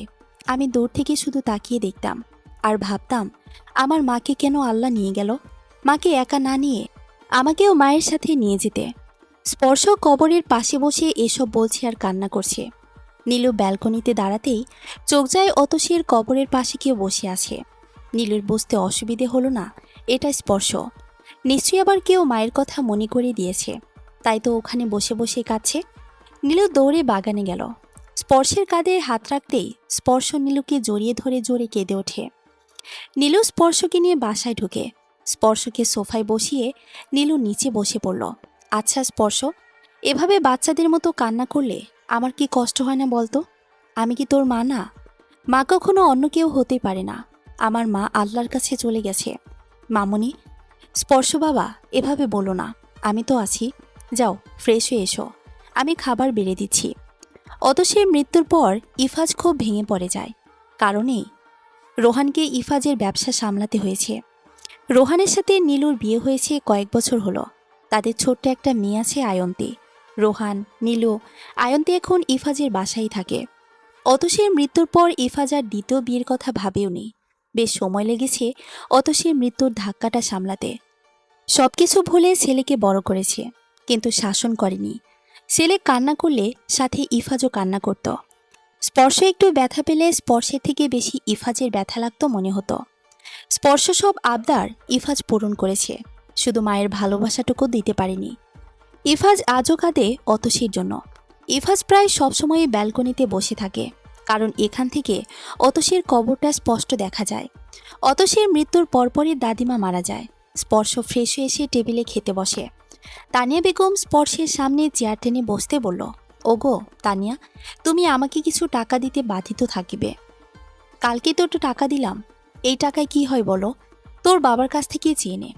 আমি দূর থেকে শুধু তাকিয়ে দেখতাম আর ভাবতাম, আমার মাকে কেন আল্লাহ নিয়ে গেল? মাকে একা না নিয়ে আমাকেও মায়ের সাথে নিয়ে যেতে। স্পর্শ কবরের পাশে বসে এসব বলছে আর কান্না করছে। নীলু ব্যালকনিতে দাঁড়াতেই চোখ যায় অতসীর কবরের পাশে কেউ বসে আছে। নীলুর বুঝতে অসুবিধে হলো না, এটা স্পর্শ। নিশ্চয়ই আবার কেউ মায়ের কথা মনে করে দিয়েছে, তাই তো ওখানে বসে বসে কাঁদছে। নীলু দৌড়ে বাগানে গেল। স্পর্শের কাঁধে হাত রাখতেই স্পর্শ নীলুকে জড়িয়ে ধরে জোরে কেঁদে ওঠে। নীলু স্পর্শকে নিয়ে বাসায় ঢুকে স্পর্শকে সোফায় বসিয়ে নীলু নিচে বসে পড়ল। আচ্ছা স্পর্শ, এভাবে বাচ্চাদের মতো কান্না করলে আমার কি কষ্ট হয় না বলতো? আমি কি তোর মা না? মা কখনো অন্য কেউ হতে পারে না। আমার মা আল্লাহর কাছে চলে গেছে। মামুনি, স্পর্শ বাবা এভাবে বলো না, আমি তো আছি। যাও ফ্রেশ হয়ে এসো, আমি খাবার বেড়ে দিচ্ছি। অতসীর মৃত্যুর পর ইফাজ খুব ভেঙে পড়ে যায়। কারণেই রোহানকে ইফাজের ব্যবসা সামলাতে হয়েছে। রোহানের সাথে নীলুর বিয়ে হয়েছে কয়েক বছর হলো। তাদের ছোট্ট একটা মেয়ে আছে আয়ন্তী। রোহান, নীলু, আয়ন্তী এখন ইফাজের বাসায় থাকে। অতসীর মৃত্যুর পর ইফাজ আর দ্বিতীয় বিয়ের কথা ভাবেও নি। বেশ সময় লেগেছে অতসীর মৃত্যুর ধাক্কাটা সামলাতে। সবকিছু ভুলে ছেলেকে বড় করেছে, কিন্তু শাসন করেনি। ছেলে কান্না করলে সাথে ইফাজও কান্না করত। স্পর্শ একটু ব্যথা পেলে স্পর্শের থেকে বেশি ইফাজের ব্যথা লাগতো মনে হতো। স্পর্শ সব আবদার ইফাজ পূরণ করেছে, শুধু মায়ের ভালোবাসাটুকু দিতে পারেনি। ইফাজ আজও কাঁদে অতসীর জন্য। ইফাজ প্রায় সবসময় ব্যালকনিতে বসে থাকে, কারণ এখান থেকে অতসীর কবরটা স্পষ্ট দেখা যায়। অতসীর মৃত্যুর পরপরই দাদিমা মারা যায়। স্পর্শ ফ্রেশ হয়ে এসে টেবিলে খেতে বসে। তানিয়া বেগম স্পর্শের সামনে চেয়ার টেনে বসতে বলল, ওগো তানিয়া, তুমি আমাকে কিছু টাকা দিতে বাধিত থাকিবে। কালকে তো একটু টাকা দিলাম, এই টাকায় কি হয় বলো? তোর বাবার কাছ থেকে চেয়ে নে।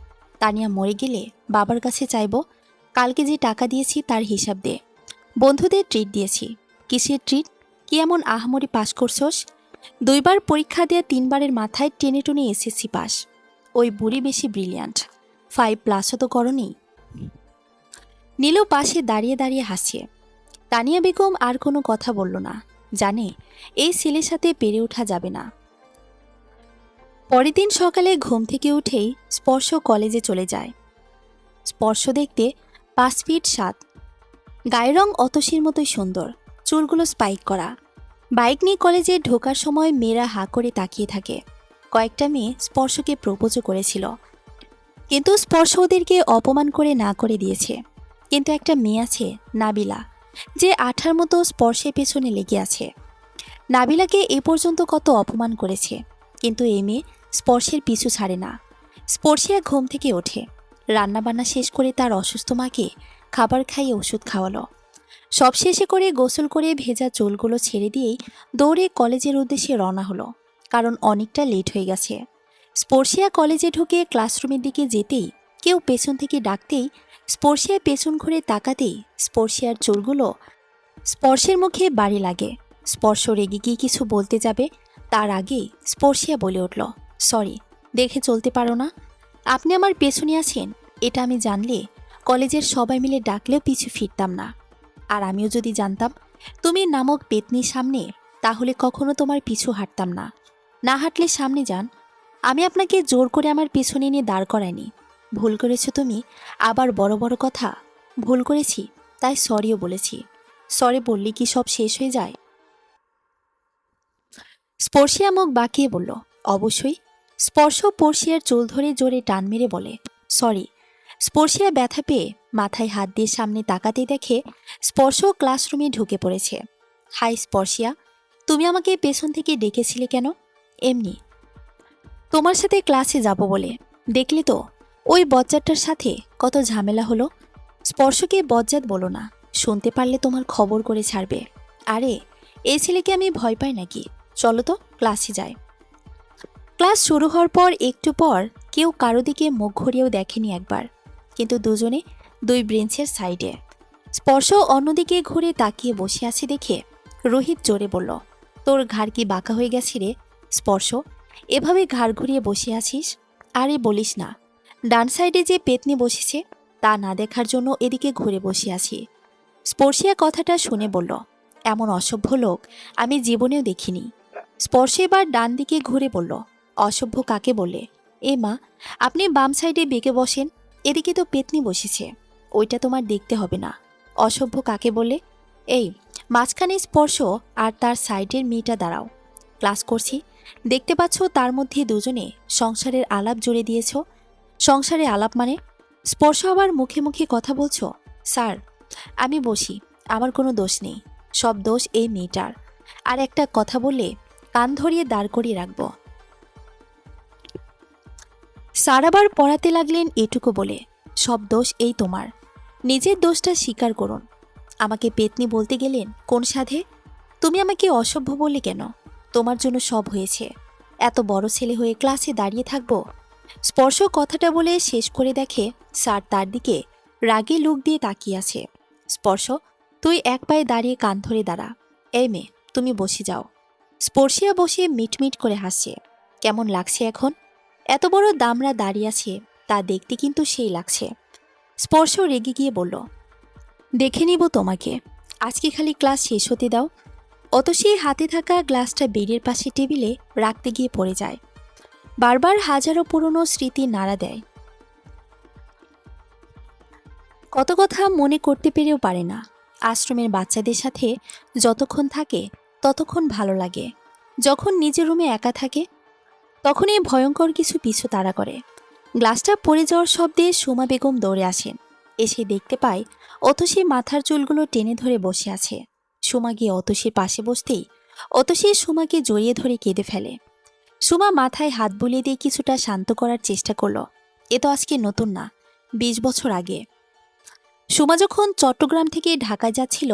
তানিয়া মরে গেলে বাবার কাছে চাইব, কালকে যে টাকা দিয়েছি তার হিসাব দে। বন্ধুদের ট্রিট দিয়েছি, কিসের ট্রিট? কি এমন আহামরি পাস করছস? 2বার পরীক্ষা দেয়া 3বারের মাথায় টেনে টুনে এসএসসি পাস। ওই বুড়ি বেশি ব্রিলিয়ান্ট, 5+ তো করনি। নীলু পাশে দাঁড়িয়ে দাঁড়িয়ে হাসছে। তানিয়া বেগম আর কোনো কথা বলল না, জানে এই ছেলের সাথে পেরে ওঠা যাবে না। পরের দিন সকালে ঘুম থেকে উঠেই স্পর্শ কলেজে চলে যায়। স্পর্শ দেখতে 5 ফিট 7, গায়ের রং অতসীর মতোই সুন্দর, চুলগুলো স্পাইক করা। বাইক নিয়ে কলেজে ঢোকার সময় মেয়েরা হাঁ করে তাকিয়ে থাকে। কয়েকটা মেয়ে স্পর্শকে প্রপোজও করেছিল, কিন্তু স্পর্শ ওদেরকে অপমান করে না করে দিয়েছে। কিন্তু একটা মেয়ে আছে, নাবিলা, যে আঠার মতো স্পর্শের পেছনে লেগে আছে। নাবিলাকে এ পর্যন্ত কত অপমান করেছে, কিন্তু এ মেয়ে স্পর্শের পিছু ছাড়ে না। স্পর্শিয়া ঘুম থেকে ওঠে, রান্নাবান্না শেষ করে তার অসুস্থ মাকে খাবার খাইয়ে ওষুধ খাওয়ালো। সব শেষে করে গোসল করে ভেজা চুলগুলো ছেড়ে দিয়েই দৌড়ে কলেজের উদ্দেশ্যে রওনা হলো, কারণ অনেকটা লেট হয়ে গেছে। স্পর্শিয়া কলেজে ঢুকে ক্লাসরুমের দিকে যেতেই কেউ পেছন থেকে ডাকতেই স্পর্শিয়া পেছন ঘুরে তাকাতেই স্পর্শিয়ার চুলগুলো স্পর্শের মুখে বাড়ি লাগে। স্পর্শ রেগে গিয়ে কিছু বলতে যাবে, তার আগেই স্পর্শিয়া বলে উঠল, সরি, দেখে চলতে পারো না? আপনি আমার পেছনে আছেন এটা আমি জানলে কলেজের সবাই মিলে ডাকলেও পিছু ফিরতাম না। আর আমিও যদি জানতাম তুমি নামক পেতনির সামনে, তাহলে কখনো তোমার পিছু হাঁটতাম না। না হাঁটলে সামনে যান, আমি আপনাকে জোর করে আমার পেছনে নিয়ে দাঁড় করাইনি। ভুল করেছো তুমি, আবার বড় বড় কথা। ভুল করেছি তাই সরিও বলেছি। সরি বললে কি সব শেষ হয়ে যায়? স্পর্শিয়া মুখ বাঁকিয়ে বলল, অবশ্যই। স্পর্শ পর্শিয়ার চুল ধরে জোরে টান মেরে বলে, সরি। স্পর্শিয়া ব্যথা পেয়ে মাথায় হাত দিয়ে সামনে তাকাতে দেখে স্পর্শ ক্লাসরুমে ঢুকে পড়েছে। হাই স্পর্শিয়া, তুমি আমাকে পেছন থেকে ডেকেছিলে কেন? এমনি, তোমার সাথে ক্লাসে যাব বলে। দেখলে তো ওই বজ্জাতটার সাথে কত ঝামেলা হলো। স্পর্শকে বজ্জাত বলো না, শুনতে পারলে তোমার খবর করে ছাড়বে। আরে এই ছেলেকে আমি ভয় পাই নাকি? চলো তো ক্লাসে যাই। ক্লাস শুরু হওয়ার পর একটু পর কেউ কারো দিকে মুখ ঘুরিয়েও দেখেনি একবার, কিন্তু দুজনে 2 বেঞ্চের সাইডে। স্পর্শ অন্যদিকে ঘুরে তাকিয়ে বসে আছে দেখে রোহিত জোরে বলল, তোর ঘাড় কি বাঁকা হয়ে গেছে রে? স্পর্শ, এভাবে ঘাড় ঘুরিয়ে বসে আছিস? আরে বলিস না, ডান সাইডে যে পেতনি বসেছে তা না দেখার জন্য এদিকে ঘুরে বসে আছি। স্পর্শিয়া কথাটা শুনে বলল, এমন অসভ্য লোক আমি জীবনেও দেখিনি। স্পর্শ এবার ডান দিকে ঘুরে বলল, অসভ্য কাকে বলে? এ মা, আপনি বাম সাইডে বেঁকে বসেন, এদিকে তো পেতনি বসেছে, ওইটা তোমার দেখতে হবে না। অসভ্য কাকে বলে? এই মাঝখানে স্পর্শ আর তার সাইডের মেয়েটা দাঁড়াও। ক্লাস করছি, দেখতে পাচ্ছ তার মধ্যে দুজনে সংসারের আলাপ জুড়ে দিয়েছ। সংসারে আলাপ মানে? স্পর্শ আবার মুখে মুখে কথা বলছো। স্যার, আমি বসি, আমার কোনো দোষ নেই, সব দোষ এই মেয়েটার। আর একটা কথা বললে কান ধরিয়ে দাঁড় করিয়ে রাখব। স্যার আবার পড়াতে লাগলেন এটুকু বলে, সব দোষ এই তোমার, নিজের দোষটা স্বীকার করুন। আমাকে পেতনি বলতে গেলেন কোন সাধে? তুমি আমাকে অসভ্য বললে কেন? তোমার জন্য সব হয়েছে, এত বড় ছেলে হয়ে ক্লাসে দাঁড়িয়ে থাকবো? স্পর্শ কথাটা বলে শেষ করে দেখে স্যার তার দিকে রাগে লুক দিয়ে তাকিয়ে আছে। স্পর্শ, তুই এক পায়ে দাঁড়িয়ে কান ধরে দাঁড়া। এই মেয়ে, তুমি বসে যাও। স্পর্শিয়া বসে মিটমিট করে হাসছে। কেমন লাগছে এখন? এত বড় দামরা দাঁড়িয়ে আছে, তা দেখতে কিন্তু সেই লাগছে। স্পর্শ রেগে গিয়ে বলল, দেখে নিব তোমাকে, আজকে খালি ক্লাস শেষ হতে দাও। অত সেই হাতে থাকা গ্লাসটা বেডের পাশে টেবিলে রাখতে গিয়ে পড়ে যায়। বারবার হাজারো পুরনো স্মৃতি নাড়া দেয়। কত কথা মনে করতে পেরেও পারে না। আশ্রমের বাচ্চাদের সাথে যতক্ষণ থাকে ততক্ষণ ভালো লাগে, যখন নিজের রুমে একা থাকে তখনই ভয়ঙ্কর কিছু পিছু তাড়া করে। গ্লাসটা পড়ে যাওয়ার শব্দে সুমা বেগম দৌড়ে আসেন। এসে দেখতে পায় অতসী মাথার চুলগুলো টেনে ধরে বসে আছে। সুমা গিয়ে অতসীর পাশে বসতেই অতসী সুমাকে জড়িয়ে ধরে কেঁদে ফেলে। সুমা মাথায় হাত বুলিয়ে দিয়ে কিছুটা শান্ত করার চেষ্টা করল। এ তো আজকে নতুন না, 20 বছর আগে। সুমা যখন চট্টগ্রাম থেকে ঢাকায় যাচ্ছিল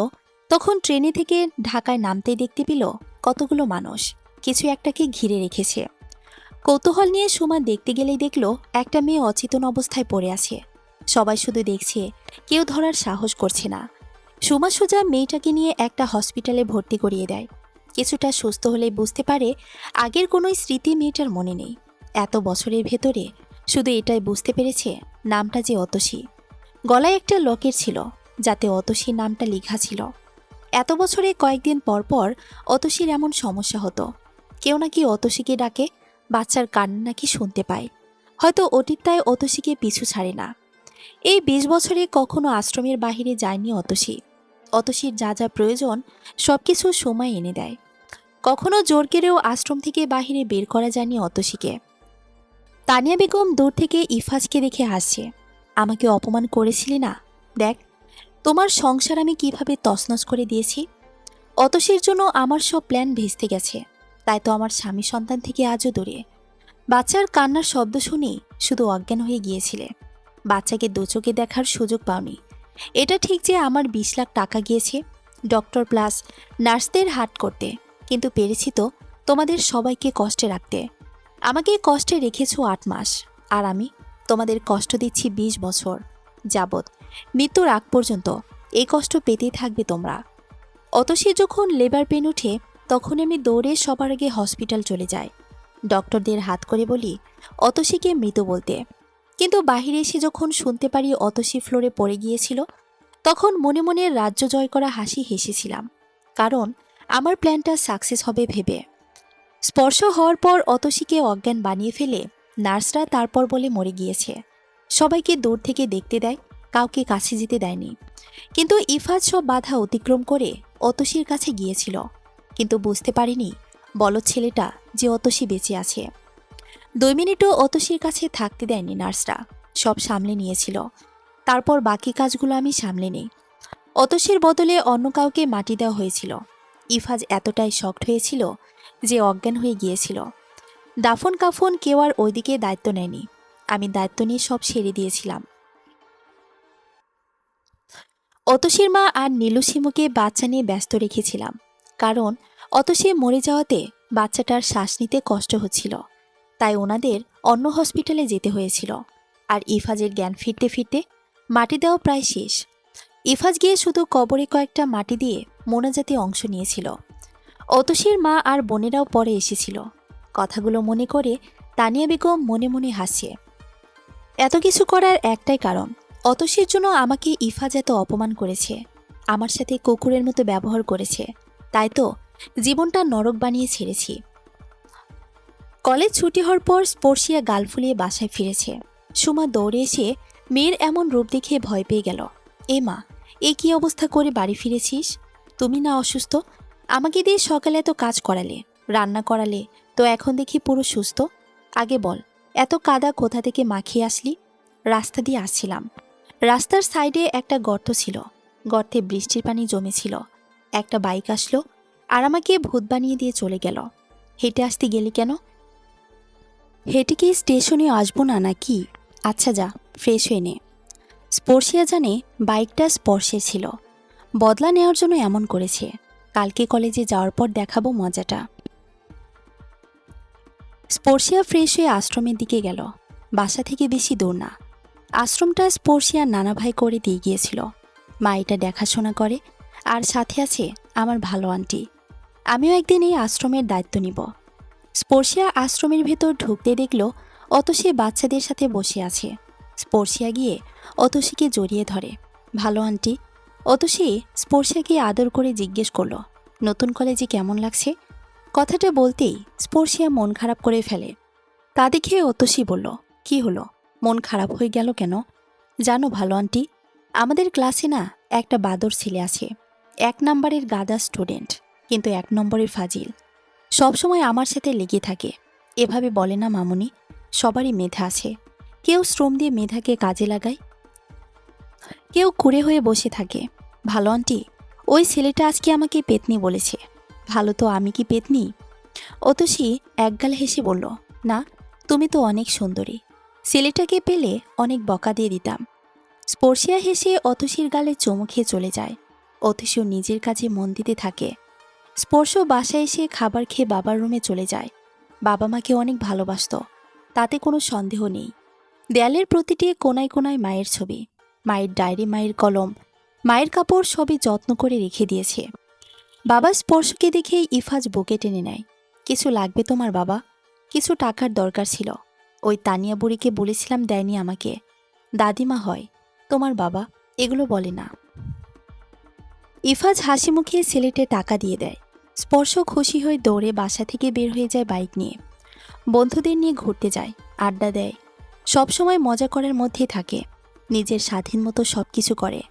তখন ট্রেনে থেকে ঢাকায় নামতেই দেখতে পেল কতগুলো মানুষ কিছু একটাকে ঘিরে রেখেছে। কৌতূহল নিয়ে সুমা দেখতে গেলেই দেখল একটা মেয়ে অচেতন অবস্থায় পড়ে আছে। সবাই শুধু দেখছে, কেউ ধরার সাহস করছে না। সুমা সোজা মেয়েটাকে নিয়ে একটা হসপিটালে ভর্তি করিয়ে দেয়। কিছুটা সুস্থ হলে বুঝতে পারে আগের কোনো স্মৃতি মেয়েটার মনে নেই। এত বছরের ভেতরে শুধু এটাই বুঝতে পেরেছে নামটা যে অতসী। গলায় একটা লকেট ছিল যাতে অতসী নামটা লেখা ছিল। এত বছরে কয়েকদিন পর পর অতসীর এমন সমস্যা হতো। কেউ নাকি অতসীকে ডাকে, বাচ্চার কান্না নাকি শুনতে পায়। হয়তো অতীতটায় অতসীকে পিছু ছাড়ে না। এই 20 বছরে কখনো আশ্রমের বাহিরে যায়নি অতসী। অতসীর যা যা প্রয়োজন সবকিছু সময় এনে দেয়। কখনো জোর করেও আশ্রম থেকে বাহিরে বের করা যায়নি অতসীকে। তানিয়া বেগম দূর থেকে ইফাজকে দেখে হাসছে। আমাকে অপমান করেছিলি না? দেখ তোমার সংসার আমি কিভাবে তছনছ করে দিয়েছি। অতসীর জন্য আমার সব প্ল্যান ভেস্তে গেছে। তাই তো আমার স্বামী সন্তান থেকে আজও দূরে। বাচ্চার কান্নার শব্দ শুনেই শুধু অজ্ঞান হয়ে গিয়েছিলে। বাচ্চাকে দুচোখে দেখার সুযোগ পাওনি। এটা ঠিক যে আমার 20 লাখ টাকা গিয়েছে ডক্টর প্লাস নার্সদের হাট করতে, কিন্তু পেরেছি তো তোমাদের সবাইকে কষ্টে রাখতে। আমাকে কষ্টে রেখেছো 8 মাস, আর আমি তোমাদের কষ্ট দিচ্ছি 20 বছর যাবৎ। মৃত্যুর আগ পর্যন্ত এই কষ্ট পেতেই থাকবে তোমরা। অতসী যখন লেবার পেন উঠে তখন আমি দৌড়ে সবার আগে হসপিটাল চলে যাই। ডক্টরদের হাত করে বলি অতসীকে মৃত বলতে। কিন্তু বাহিরে এসে যখন শুনতে পারি অতসী ফ্লোরে পড়ে গিয়েছিল, তখন মনে মনে রাজ্য জয় করা হাসি হেসেছিলাম। কারণ আমার প্ল্যানটা সাকসেস হবে ভেবে। স্পর্শ হওয়ার পর অতসীকে অজ্ঞান বানিয়ে ফেলে নার্সরা তারপর বলে মরে গিয়েছে। সবাইকে দূর থেকে দেখতে দেয়, কাউকে কাছে যেতে দেয়নি। কিন্তু ইফাজ সব বাধা অতিক্রম করে অতসীর কাছে গিয়েছিল, কিন্তু বুঝতে পারিনি বলদ ছেলেটা যে অতসী বেঁচে আছে। 2 মিনিটও অতসীর কাছে থাকতে দেয়নি নার্সরা, সব সামলে নিয়েছিল। তারপর বাকি কাজগুলো আমি সামলে নেই। অতসীর বদলে অন্য কাউকে মাটি দেওয়া হয়েছিল। ইফাজ এতটাই শকড হয়েছিল যে অজ্ঞান হয়ে গিয়েছিল। দাফন কাফন কেউ আর ওইদিকে দায়িত্ব নেয়নি। আমি দায়িত্ব নিয়ে সব সেরে দিয়েছিলাম। অতসীর মা আর নীলু শিমুকে বাচ্চা নিয়ে ব্যস্ত রেখেছিলাম, কারণ অতসী মরে যাওয়াতে বাচ্চাটার শ্বাস নিতে কষ্ট হচ্ছিল। তাই ওনাদের অন্য হসপিটালে যেতে হয়েছিল। আর ইফাজের জ্ঞান ফিরতে ফিরতে মাটি দেওয়া প্রায় শেষ। ইফাজ গিয়ে শুধু কবরে কয়েকটা মাটি দিয়ে মোনাজাতে অংশ নিয়েছিল। অতসীর মা আর বোনেরাও পরে এসেছিল। কথাগুলো মনে করে তানিয়া বেগম মনে মনে হাসছে। এত কিছু করার একটাই কারণ, অতসীর জন্য আমাকে ইফাজ এত অপমান করেছে, আমার সাথে কুকুরের মতো ব্যবহার করেছে। তাই তো জীবনটা নরক বানিয়ে ছেড়েছি। কলেজ ছুটি হওয়ার পর স্পর্শিয়া গাল ফুলিয়ে বাসায় ফিরেছে। সুমা দৌড়ে এসে মেয়ের এমন রূপ দেখে ভয় পেয়ে গেল। এ মা, এ কি অবস্থা করে বাড়ি ফিরেছিস? তুমি না অসুস্থ? আমাকে দিয়ে সকালে এত কাজ করালে, রান্না করালে, তো এখন দেখি পুরো সুস্থ। আগে বল, এত কাদা কোথা থেকে মাখিয়ে আসলি? রাস্তা দিয়ে আসছিলাম। রাস্তার সাইডে একটা গর্ত ছিল, গর্তে বৃষ্টির পানি জমেছিল। একটা বাইক আসলো আর আমাকে ভূত বানিয়ে দিয়ে চলে গেল। হেঁটে আসতে গেলি কেন? হেঁটে কি স্টেশনে আসবো না নাকি? আচ্ছা যা, ফ্রেশ হয়ে নে। স্পর্শিয়া জানে বাইকটা স্পর্শের ছিল, বদলা নেওয়ার জন্য এমন করেছে। কালকে কলেজে যাওয়ার পর দেখাবো মজাটা। স্পর্শিয়া ফ্রেশ হয়ে আশ্রমের দিকে গেল। বাসা থেকে বেশি দূর না। আশ্রমটা স্পর্শিয়ার নানা ভাই করে দিয়ে গিয়েছিল। মা এটা দেখাশোনা করে, আর সাথে আছে আমার ভালো আন্টি। আমিও একদিন এই আশ্রমের দায়িত্ব নিব। স্পর্শিয়া আশ্রমের ভেতর ঢুকতে দেখল অতসী বাচ্চাদের সাথে বসে আছে। স্পর্শিয়া গিয়ে অতসীকে জড়িয়ে ধরে। ভালো আন্টি। অতসী স্পর্শিয়াকে আদর করে জিজ্ঞেস করল, নতুন কলেজে কেমন লাগছে? কথাটা বলতেই স্পর্শিয়া মন খারাপ করে ফেলে। তা দেখে অতসী বলল, কি হলো, মন খারাপ হয়ে গেল কেন? জানো ভালো আন্টি, আমাদের ক্লাসে না একটা বাদর ছেলে আছে। 1 নম্বরের গাদা স্টুডেন্ট, কিন্তু 1 নম্বরের ফাজিল। সবসময় আমার সাথে লেগে থাকে। এভাবে বলে না মামুনি, সবারই মেধা আছে। কেউ শ্রম দিয়ে মেধাকে কাজে লাগায়, কেউ কুড়ে হয়ে বসে থাকে। ভালো আন্টি, ওই ছেলেটা আজকে আমাকে পেতনি বলেছে। ভালো তো আমি কি পেতনি? অতসী একগাল হেসে বলল, না, তুমি তো অনেক সুন্দরী। ছেলেটাকে পেলে অনেক বকা দিয়ে দিতাম। স্পর্শিয়া হেসে অতসীর গালে চুমু খেয়ে চলে যায়। অথচ নিজের কাজে মন দিতে থাকে। স্পর্শ বাসায় এসে খাবার খেয়ে বাবার রুমে চলে যায়। বাবা মাকে অনেক ভালোবাসতো, তাতে কোনো সন্দেহ নেই। দেয়ালের প্রতিটি কোনায় কোনায় মায়ের ছবি, মায়ের ডায়েরি, মায়ের কলম, মায়ের কাপড় সবই যত্ন করে রেখে দিয়েছে। বাবা স্পর্শকে দেখে ইফাজ বুকে টেনে নেয়। কিছু লাগবে তোমার বাবা? কিছু টাকার দরকার ছিল, ওই তানিয়া বুড়িকে বলেছিলাম, দেয়নি আমাকে। দাদিমা হয় তোমার বাবা, এগুলো বলে না। ইফাজ হাসি মুখে ছেলেটে টাকা দিয়ে দেয়। স্পর্শ খুশি হয়ে দৌড়ে বাসা থেকে বের হয়ে যায় বাইক নিয়ে। বন্ধুদের নিয়ে ঘুরতে যায়, আড্ডা দেয়, সবসময় মজা করার মধ্যেই থাকে। নিজের স্বাধীন মতো সব কিছু করে।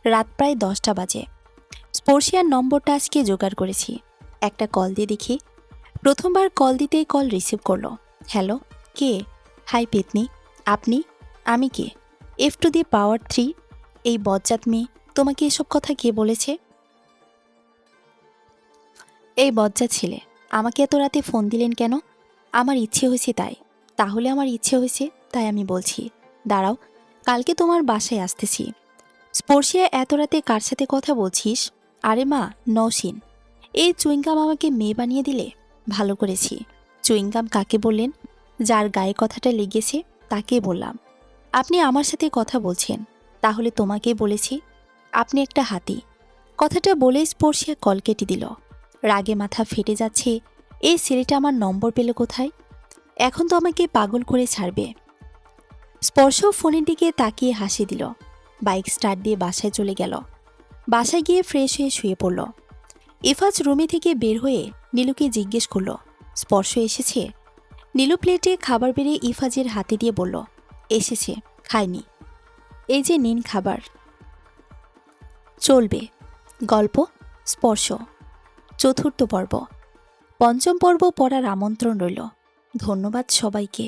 রাত প্রায় 10টা বাজে। স্পর্শিয়ার নম্বরটা আজকে জোগাড় করেছি, একটা কল দিয়ে দেখি। প্রথমবার কল দিতেই কল রিসিভ করলো। হ্যালো, কে? হাই পেতনি, আপনি? আমি কে? F⁻3? এই বজ্জাত মেয়ে, তোমাকে এসব কথা কে বলেছে? এই বজ্জাত ছেলে, আমাকে এত রাতে ফোন দিলেন কেন? আমার ইচ্ছে হয়েছে তাই। তাহলে আমার ইচ্ছে হয়েছে তাই আমি বলছি। দাঁড়াও, কালকে তোমার বাসায় আসতেছি। স্পর্শিয়া, এত রাতে কার সাথে কথা বলছিস? আরে মা, নওশিন। এই চুইংগাম আমাকে মেয়ে বানিয়ে দিলে। ভালো করেছি। চুইংগাম কাকে বললেন? যার গায়ে কথাটা লেগেছে তাকে বললাম। আপনি আমার সাথে কথা বলছেন, তাহলে তোমাকে বলেছি। আপনি একটা হাতি। কথাটা বলে স্পর্শিয়া কল কেটে দিল। রাগে মাথা ফেটে যাচ্ছে, এই ছেলেটা আমার নম্বর পেল কোথায়? এখন তো আমাকে পাগল করে ছাড়বে। স্পর্শ ফোনের দিকে তাকিয়ে হাসি দিল। বাইক স্টার্ট দিয়ে বাসায় চলে গেল। বাসায় গিয়ে ফ্রেশ হয়ে শুয়ে পড়ল। ইফাজ রুমে থেকে বের হয়ে নীলুকে জিজ্ঞেস করল, স্পর্শ এসেছে? নীলু প্লেটে খাবার বেড়ে ইফাজের হাতে দিয়ে বলল, এসেছে, খায়নি। এই যে নিন খাবার। চলবে। গল্প স্পর্শ, 4র্থ পর্ব। 5ম পর্ব পড়ার আমন্ত্রণ রইল। ধন্যবাদ সবাইকে।